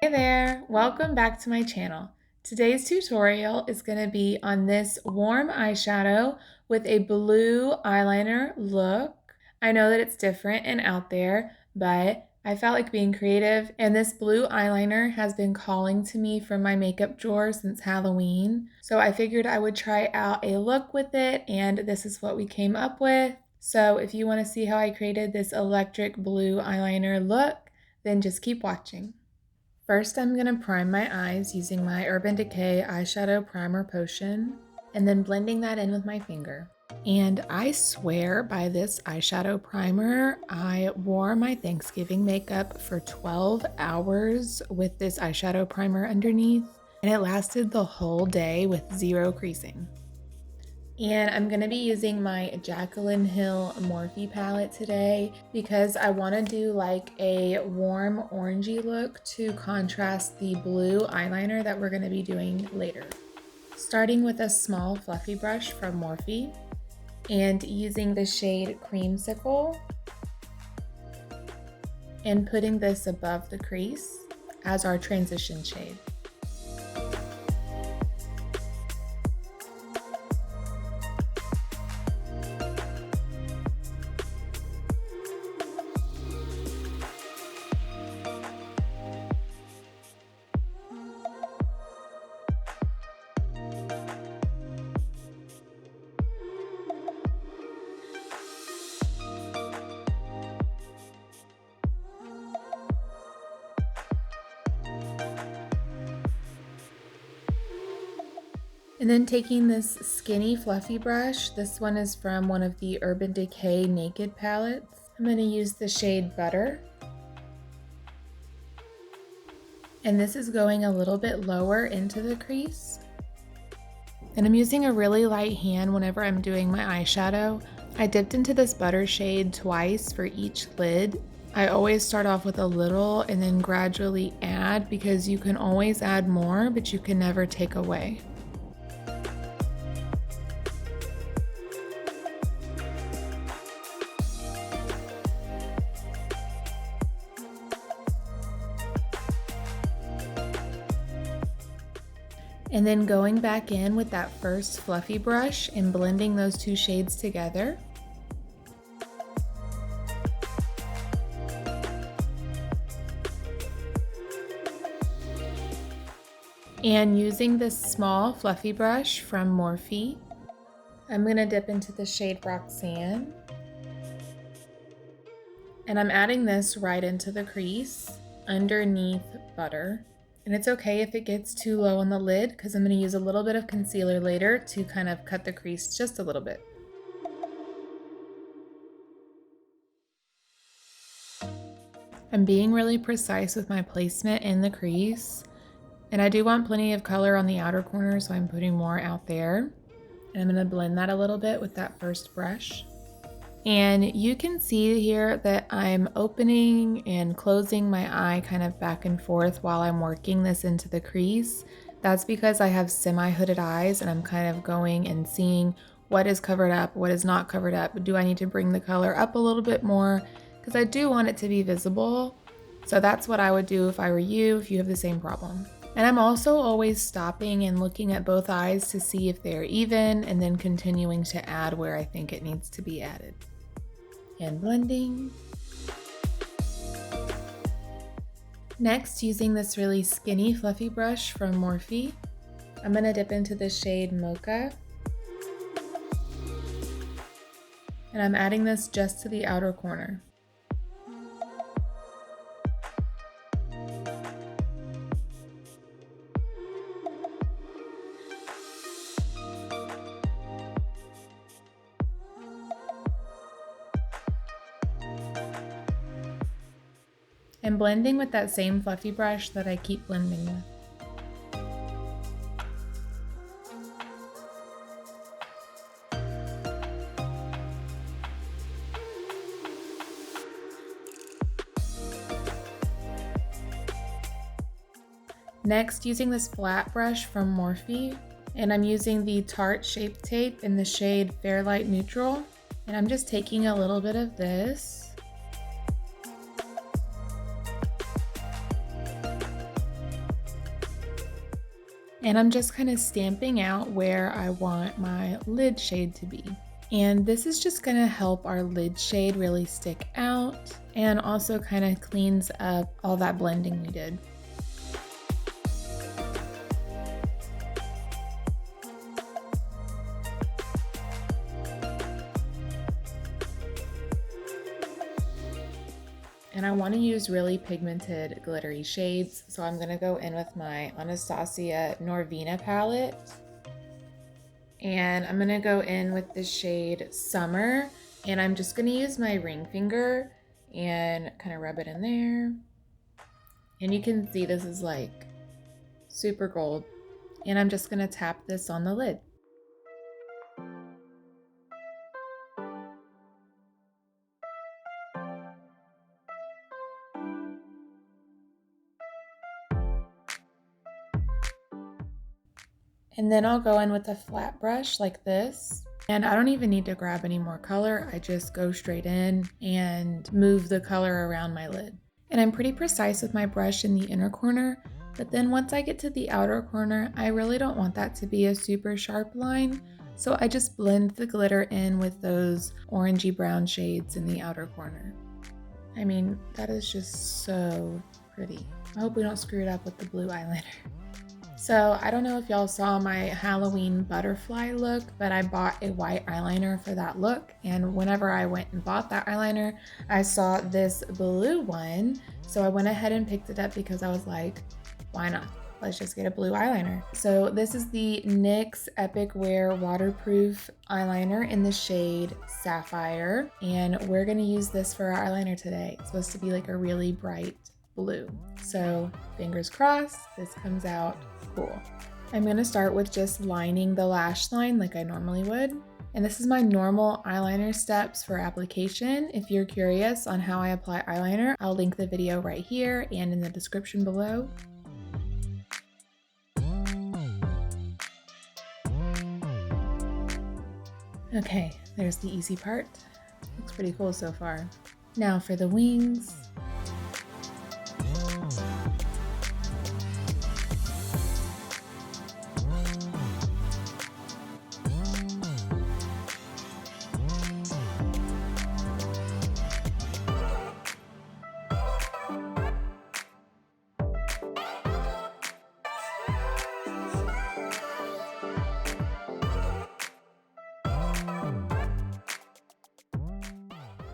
Hey there, welcome back to my channel. Today's tutorial is going to be on this warm eyeshadow with a blue eyeliner look. I know that it's different and out there, but I felt like being creative, and this blue eyeliner has been calling to me from my makeup drawer since Halloween. So I figured I would try out a look with it, and this is what we came up with. So if you want to see how I created this electric blue eyeliner look, then just keep watching. First, I'm going to prime my eyes using my Urban Decay Eyeshadow Primer Potion, and then blending that in with my finger. And I swear by this eyeshadow primer, I wore my Thanksgiving makeup for 12 hours with this eyeshadow primer underneath, and it lasted the whole day with zero creasing. And I'm going to be using my Jaclyn Hill Morphe palette today because I want to do like a warm orangey look to contrast the blue eyeliner that we're going to be doing later. Starting with a small fluffy brush from Morphe and using the shade Creamsicle and putting this above the crease as our transition shade. And then taking this skinny fluffy brush, this one is from one of the Urban Decay Naked palettes. I'm going to use the shade Butter. And this is going a little bit lower into the crease. And I'm using a really light hand whenever I'm doing my eyeshadow. I dipped into this Butter shade twice for each lid. I always start off with a little and then gradually add because you can always add more, but you can never take away. And then going back in with that first fluffy brush and blending those two shades together. And using this small fluffy brush from Morphe, I'm going to dip into the shade Roxanne. And I'm adding this right into the crease underneath Butter. And it's okay if it gets too low on the lid because I'm going to use a little bit of concealer later to kind of cut the crease just a little bit. I'm being really precise with my placement in the crease. And I do want plenty of color on the outer corner, so I'm putting more out there. And I'm going to blend that a little bit with that first brush. And you can see here that I'm opening and closing my eye kind of back and forth while I'm working this into the crease. That's because I have semi-hooded eyes and I'm kind of going and seeing what is covered up, what is not covered up. Do I need to bring the color up a little bit more? Because I do want it to be visible. So that's what I would do if I were you, if you have the same problem. And I'm also always stopping and looking at both eyes to see if they're even and then continuing to add where I think it needs to be added. And blending. Next, using this really skinny fluffy brush from Morphe, I'm going to dip into the shade Mocha. And I'm adding this just to the outer corner. And blending with that same fluffy brush that I keep blending with. Next, using this flat brush from Morphe, and I'm using the Tarte Shape Tape in the shade Fairlight Neutral, and I'm just taking a little bit of this And I'm just kind of stamping out where I want my lid shade to be. And this is just gonna help our lid shade really stick out and also kind of cleans up all that blending we did. And I want to use really pigmented glittery shades, so I'm going to go in with my Anastasia Norvina palette. And I'm going to go in with the shade Summer, and I'm just going to use my ring finger and kind of rub it in there. And you can see this is like super gold. And I'm just going to tap this on the lid. And then I'll go in with a flat brush like this. And I don't even need to grab any more color. I just go straight in and move the color around my lid. And I'm pretty precise with my brush in the inner corner, but then once I get to the outer corner, I really don't want that to be a super sharp line. So I just blend the glitter in with those orangey brown shades in the outer corner. I mean, that is just so pretty. I hope we don't screw it up with the blue eyeliner. So I don't know if y'all saw my Halloween butterfly look, but I bought a white eyeliner for that look. And whenever I went and bought that eyeliner, I saw this blue one. So I went ahead and picked it up because I was like, why not? Let's just get a blue eyeliner. So this is the NYX Epic Wear Waterproof Eyeliner in the shade Sapphire. And we're gonna use this for our eyeliner today. It's supposed to be like a really bright blue. So fingers crossed, this comes out cool. I'm gonna start with just lining the lash line like I normally would. And this is my normal eyeliner steps for application. If you're curious on how I apply eyeliner, I'll link the video right here and in the description below. Okay, there's the easy part. Looks pretty cool so far. Now for the wings.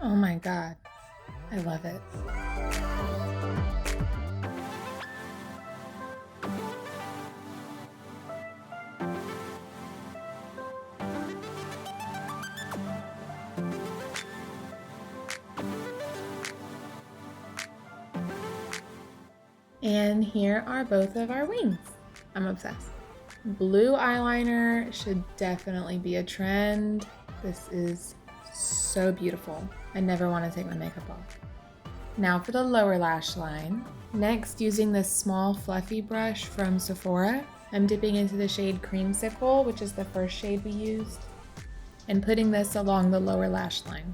Oh my God, I love it. And here are both of our wings. I'm obsessed. Blue eyeliner should definitely be a trend. This is so beautiful. I never want to take my makeup off. Now for the lower lash line. Next, using this small fluffy brush from Sephora, I'm dipping into the shade Creamsicle, which is the first shade we used, and putting this along the lower lash line.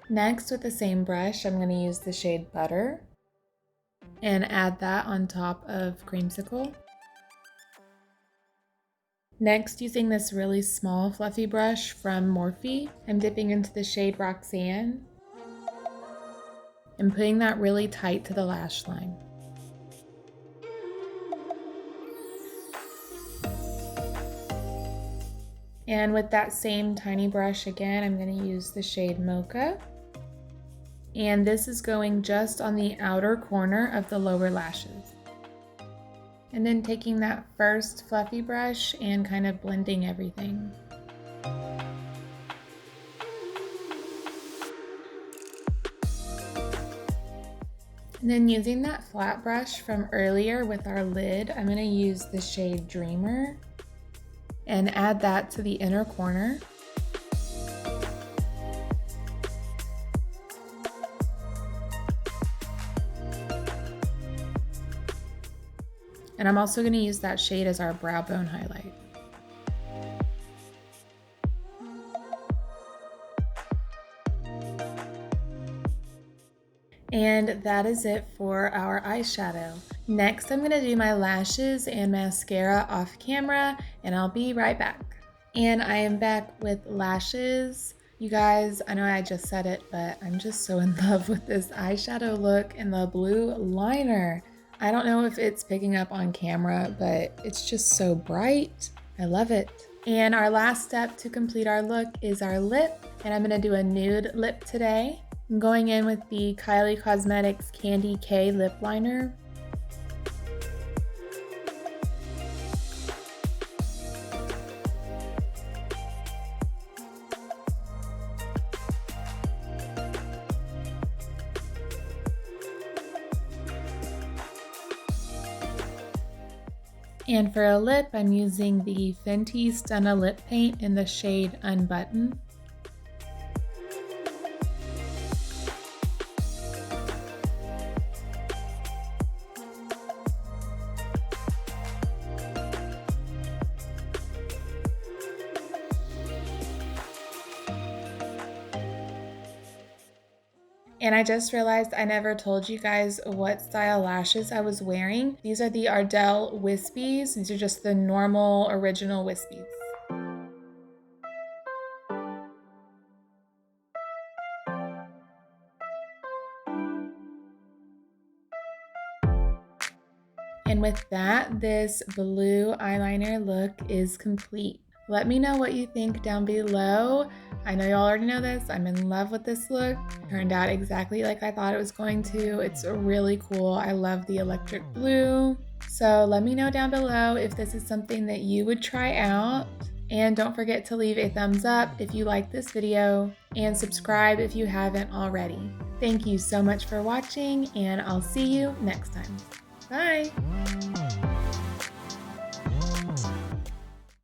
Next, with the same brush, I'm going to use the shade Butter and add that on top of Creamsicle. Next, using this really small fluffy brush from Morphe, I'm dipping into the shade Roxanne and putting that really tight to the lash line. And with that same tiny brush again, I'm going to use the shade Mocha. And this is going just on the outer corner of the lower lashes. And then taking that first fluffy brush and kind of blending everything. And then using that flat brush from earlier with our lid, I'm going to use the shade Dreamer and add that to the inner corner. And I'm also going to use that shade as our brow bone highlight. And that is it for our eyeshadow. Next, I'm gonna do my lashes and mascara off camera, and I'll be right back. And I am back with lashes. You guys, I know I just said it, but I'm just so in love with this eyeshadow look and the blue liner. I don't know if it's picking up on camera, but it's just so bright. I love it. And our last step to complete our look is our lip, and I'm gonna do a nude lip today. I'm going in with the Kylie Cosmetics Candy K lip liner. And for a lip, I'm using the Fenty Stunna Lip Paint in the shade Unbutton. And I just realized I never told you guys what style lashes I was wearing. These are the Ardell Wispies. These are just the normal original Wispies. And with that, this blue eyeliner look is complete. Let me know what you think down below. I know y'all already know this. I'm in love with this look. It turned out exactly like I thought it was going to. It's really cool. I love the electric blue. So let me know down below if this is something that you would try out. And don't forget to leave a thumbs up if you like this video and subscribe if you haven't already. Thank you so much for watching, and I'll see you next time. Bye!